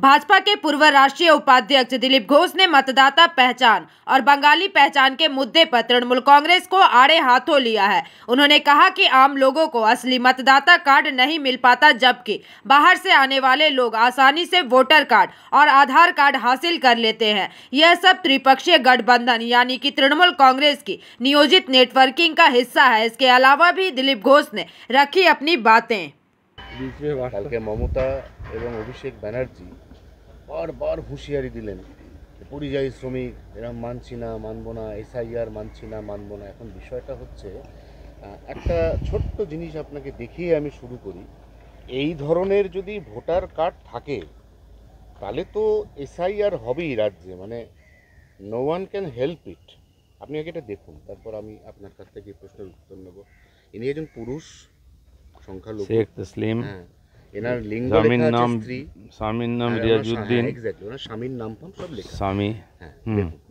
भाजपा के पूर्व राष्ट्रीय उपाध्यक्ष दिलीप घोष ने मतदाता पहचान और बंगाली पहचान के मुद्दे पर तृणमूल कांग्रेस को आड़े हाथों लिया है। उन्होंने कहा कि आम लोगों को असली मतदाता कार्ड नहीं मिल पाता, जबकि बाहर से आने वाले लोग आसानी से वोटर कार्ड और आधार कार्ड हासिल कर लेते हैं। यह सब त्रिपक्षीय गठबंधन यानी कि तृणमूल कांग्रेस की नियोजित नेटवर्किंग का हिस्सा है। इसके अलावा भी दिलीप घोष ने रखी अपनी बातें। কালকে মমতা এবং অভিষেক ব্যানার্জি বারবার হুঁশিয়ারি দিলেন পরিযায়ী শ্রমিক এরকম মানছি না, মানব না, এসআইআর মানছি না, মানব না। এখন বিষয়টা হচ্ছে একটা ছোট্ট জিনিস আপনাকে দেখিয়ে আমি শুরু করি। এই ধরনের যদি ভোটার কার্ড থাকে তাহলে তো এসআইআর হবেই রাজ্যে, মানে no one can help it. আপনি আগে এটা দেখুন, তারপর আমি আপনার কাছ থেকে প্রশ্নের উত্তর নেব। ইনি একজন পুরুষ, সংখ্যালঘু, শেখ তসলিম, এনার লিঙ্গ স্বামীর লেখা নাম আছে স্ত্রী, স্বামীর নাম রিয়াজউদ্দিন, এক্স্যাক্টলি ওনার স্বামীর নাম ফাম সব লেখা, স্বামী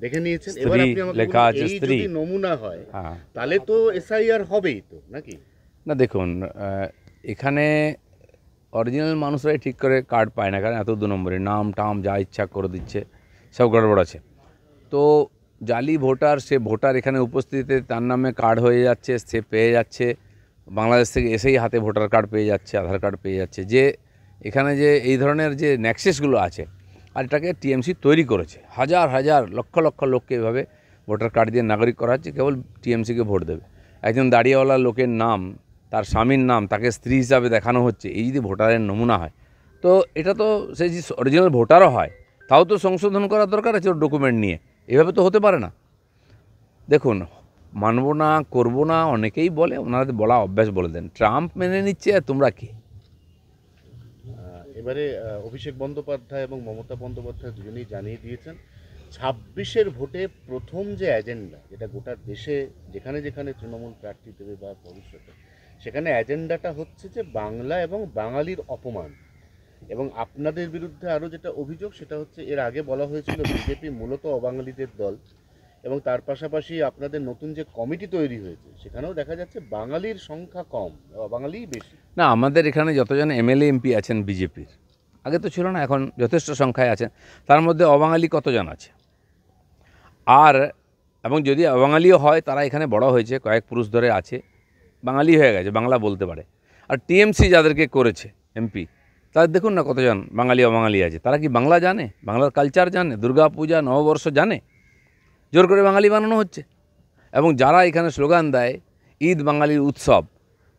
দেখে নিয়েছেন। এবার আপনি আমাকে লেখা আছে এই স্ত্রী, যদি নমুনা হয় তাহলে তো এসআইআর হবেই তো নাকি? না দেখুন, এখানে অরিজিনাল মানুষরাই ঠিক করে কার্ড পায় না, কারণ এত দু নম্বরে নাম টাম যা ইচ্ছা করে দিচ্ছে, সব গড়বড় আছে। তো জালি ভোটার, সে ভোটার এখানে উপস্থিতিতে তার নামে কার্ড হয়ে যাচ্ছে, সে পেয়ে যাচ্ছে, বাংলাদেশ থেকে এসেই হাতে ভোটার কার্ড পেয়ে যাচ্ছে, আধার কার্ড পেয়ে যাচ্ছে। যে এখানে যে এই ধরনের যে নেক্সেসগুলো আছে, আর এটাকে টিএমসি তৈরি করেছে, হাজার হাজার লক্ষ লক্ষ লোককে এভাবে ভোটার কার্ড দিয়ে নাগরিক করা হচ্ছে, কেবল টিএমসিকে ভোট দেবে। একজন দাঁড়িয়েওয়ালা লোকের নাম, তার স্বামীর নাম, তাকে স্ত্রী হিসাবে দেখানো হচ্ছে। এই যদি ভোটারের নমুনা হয়, তো এটা তো সে যে অরিজিনাল ভোটারও হয়, তাও তো সংশোধন করার দরকার আছে ওর ডকুমেন্ট নিয়ে। এভাবে তো হতে পারে না। দেখুন, মানব না, করবো না অনেকেই বলে, ওনাদের বলা অভ্যাস বলে দেন। ট্রাম্প মেনে নিচ্ছে, আর তোমরা কি? এবারে অভিষেক বন্দ্যোপাধ্যায় এবং মমতা বন্দ্যোপাধ্যায় দুজনেই জানিয়ে দিয়েছেন 26-এর ভোটে প্রথম যে এজেন্ডা, যেটা গোটা দেশে যেখানে যেখানে তৃণমূল প্রার্থী দেবে বা ভবিষ্যতে, সেখানে এজেন্ডাটা হচ্ছে যে বাংলা এবং বাঙালির অপমান। এবং আপনাদের বিরুদ্ধে আরও যেটা অভিযোগ, সেটা হচ্ছে এর আগে বলা হয়েছিল বিজেপি মূলত অবাঙালিদের দল, এবং তার পাশাপাশি আপনাদের নতুন যে কমিটি তৈরি হয়েছে সেখানেও দেখা যাচ্ছে বাঙালির সংখ্যা কম, বাঙালিই বেশি। না, আমাদের এখানে যতজন এমএলএ এমপি আছেন বিজেপির, আগে তো ছিল না, এখন যথেষ্ট সংখ্যায় আছেন। তার মধ্যে অবাঙালি কতজন আছে? আর এবং যদি অবাঙালিও হয়, তারা এখানে বড় হয়েছে, কয়েক পুরুষ ধরে আছে, বাঙালি হয়ে গেছে, বাংলা বলতে পারে। আর টিএমসি যাদেরকে করেছে এমপি, তাদের দেখুন না কতজন বাঙালি অবাঙালি আছে। তারা কি বাংলা জানে? বাংলার কালচার জানে? দুর্গা পূজা, নববর্ষ জানে? জোর করে বাঙালি বানানো হচ্ছে। এবং যারা এখানে স্লোগান দেয় ঈদ বাঙালির উৎসব,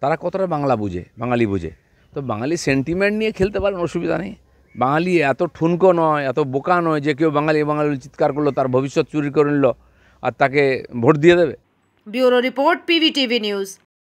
তারা কতটা বাংলা বুঝে, বাঙালি বুঝে? তো বাঙালি সেন্টিমেন্ট নিয়ে খেলতে পারেন, অসুবিধা নেই। বাঙালি এত ঠুনকো নয়, এত বোকা নয় যে কেউ বাঙালি বাঙালি চিৎকার করলো, তার ভবিষ্যৎ চুরি করে নিল আর তাকে ভোট দিয়ে দেবে। Bureau report, PVTV news.